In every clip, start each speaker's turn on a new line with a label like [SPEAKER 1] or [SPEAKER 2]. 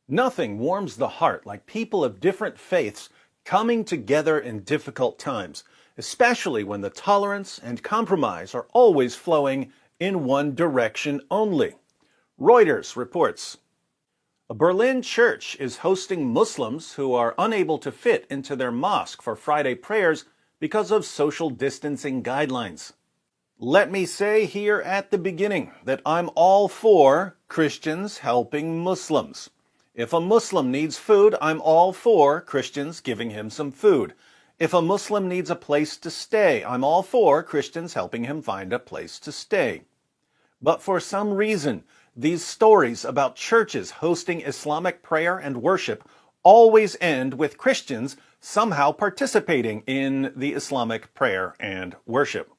[SPEAKER 1] Nothing warms the heart like people of different faiths coming together in difficult times, especially when the tolerance and compromise are always flowing in one direction only. Reuters reports, a Berlin church is hosting Muslims who are unable to fit into their mosque for Friday prayers because of social distancing guidelines. Let me say here at the beginning that I'm all for Christians helping Muslims. If a Muslim needs food, I'm all for Christians giving him some food. If a Muslim needs a place to stay, I'm all for Christians helping him find a place to stay. But for some reason, these stories about churches hosting Islamic prayer and worship always end with Christians somehow participating in the Islamic prayer and worship.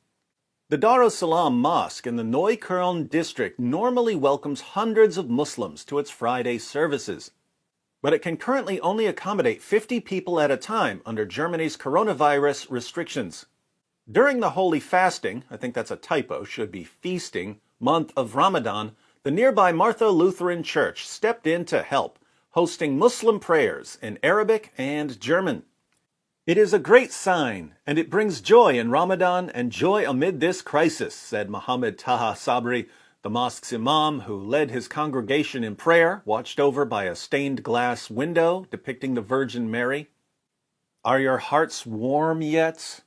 [SPEAKER 1] The Dar-es-Salaam Mosque in the Neukölln district normally welcomes hundreds of Muslims to its Friday services. But it can currently only accommodate 50 people at a time under Germany's coronavirus restrictions. During the holy fasting, I think that's a typo, should be feasting, month of Ramadan, the nearby Martha Lutheran Church stepped in to help, hosting Muslim prayers in Arabic and German. It is a great sign, and it brings joy in Ramadan and joy amid this crisis, said Mohammed Taha Sabri, the mosque's imam who led his congregation in prayer, watched over by a stained glass window depicting the Virgin Mary. Are your hearts warm yet?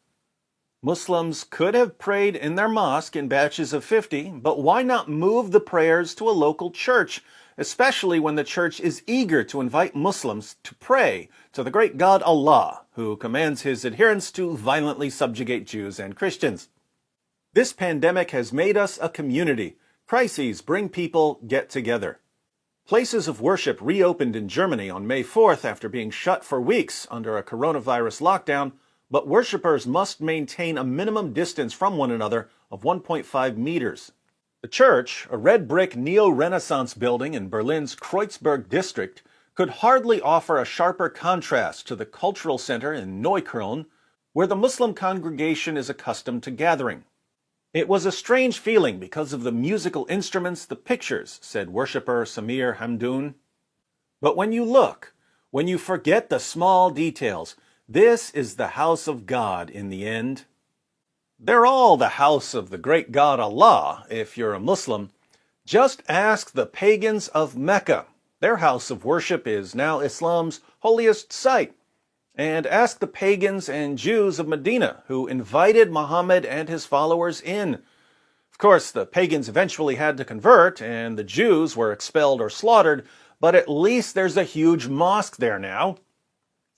[SPEAKER 1] Muslims could have prayed in their mosque in batches of 50, but why not move the prayers to a local church, especially when the church is eager to invite Muslims to pray to the great God Allah, who commands his adherents to violently subjugate Jews and Christians. This pandemic has made us a community. Crises bring people get together. Places of worship reopened in Germany on May 4th after being shut for weeks under a coronavirus lockdown, but worshippers must maintain a minimum distance from one another of 1.5 meters. The church, a red brick neo-Renaissance building in Berlin's Kreuzberg district, could hardly offer a sharper contrast to the cultural center in Neukölln, where the Muslim congregation is accustomed to gathering. It was a strange feeling because of the musical instruments, the pictures, said worshipper Samir Hamdoun. But when you look, when you forget the small details, this is the house of God in the end. They're all the house of the great God Allah, if you're a Muslim. Just ask the pagans of Mecca. Their house of worship is now Islam's holiest site. And ask the pagans and Jews of Medina, who invited Muhammad and his followers in. Of course, the pagans eventually had to convert, and the Jews were expelled or slaughtered, but at least there's a huge mosque there now.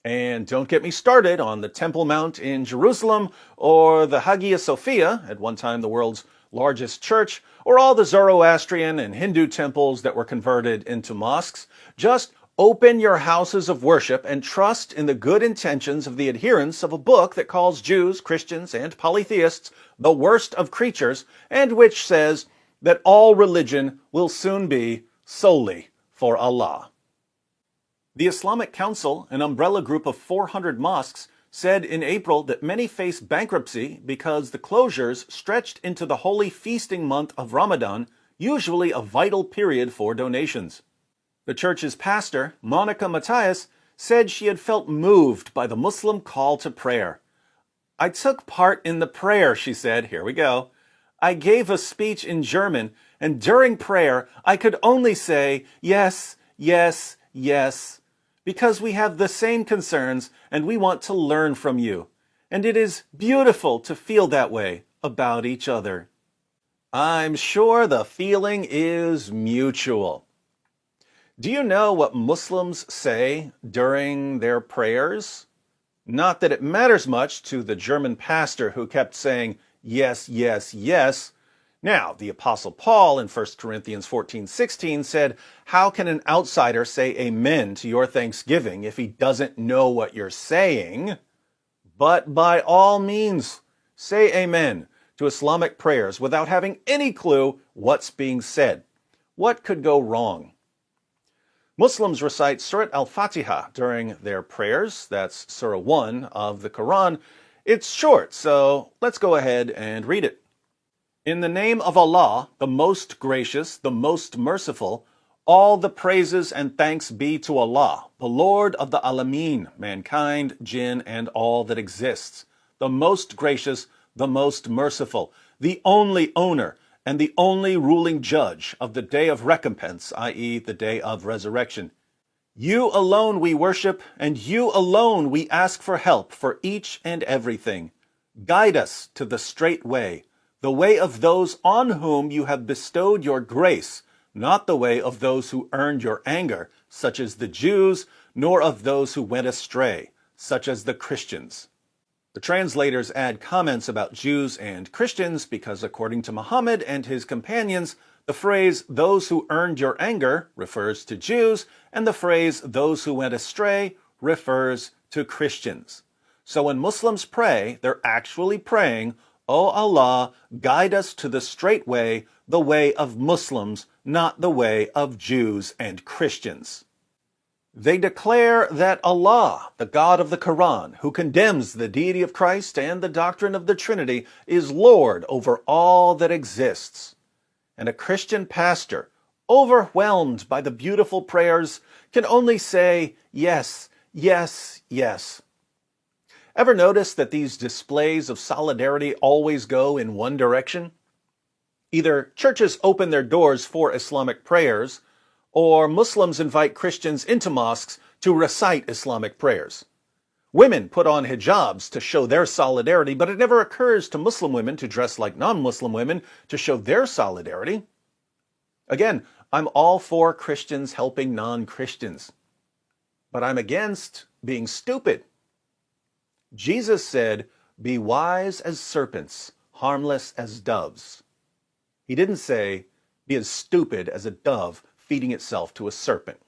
[SPEAKER 1] And don't get me started on the Temple Mount in Jerusalem, or the Hagia Sophia, at one time the world's largest church, or all the Zoroastrian and Hindu temples that were converted into mosques. Just open your houses of worship and trust in the good intentions of the adherents of a book that calls Jews, Christians, and polytheists the worst of creatures, and which says that all religion will soon be solely for Allah. The Islamic Council, an umbrella group of 400 mosques, said in April that many face bankruptcy because the closures stretched into the holy feasting month of Ramadan, usually a vital period for donations. The church's pastor, Monica Matthias, said she had felt moved by the Muslim call to prayer. I took part in the prayer, she said. Here we go. I gave a speech in German, and during prayer, I could only say, yes, yes, yes, because we have the same concerns and we want to learn from you. And it is beautiful to feel that way about each other. I'm sure the feeling is mutual. Do you know what Muslims say during their prayers? Not that it matters much to the German pastor who kept saying, yes, yes, yes. Now, the Apostle Paul in 1 Corinthians 14:16 said, how can an outsider say amen to your thanksgiving if he doesn't know what you're saying? But by all means, say amen to Islamic prayers without having any clue what's being said. What could go wrong? Muslims recite Surah Al-Fatiha during their prayers. That's Surah 1 of the Quran. It's short, so let's go ahead and read it. In the name of Allah, the most gracious, the most merciful, All the praises and thanks be to Allah, the Lord of the Alameen, mankind, jinn, and all that exists, the most gracious, the most merciful, the only owner, and the only ruling judge of the day of recompense, i.e., the day of resurrection. You alone we worship, and you alone we ask for help for each and everything. Guide us to the straight way, the way of those on whom you have bestowed your grace, not the way of those who earned your anger, such as the Jews, nor of those who went astray, such as the Christians. The translators add comments about Jews and Christians because, according to Muhammad and his companions, the phrase, those who earned your anger, refers to Jews, and the phrase, those who went astray, refers to Christians. So when Muslims pray, they're actually praying, O Allah, guide us to the straight way, the way of Muslims, not the way of Jews and Christians. They declare that Allah, the God of the Quran, who condemns the deity of Christ and the doctrine of the Trinity, is Lord over all that exists. And a Christian pastor, overwhelmed by the beautiful prayers, can only say, yes, yes, yes. Ever notice that these displays of solidarity always go in one direction? Either churches open their doors for Islamic prayers, or Muslims invite Christians into mosques to recite Islamic prayers. Women put on hijabs to show their solidarity, but it never occurs to Muslim women to dress like non-Muslim women to show their solidarity. Again, I'm all for Christians helping non-Christians, but I'm against being stupid. Jesus said, "Be wise as serpents, harmless as doves." He didn't say, "Be as stupid as a dove feeding itself to a serpent."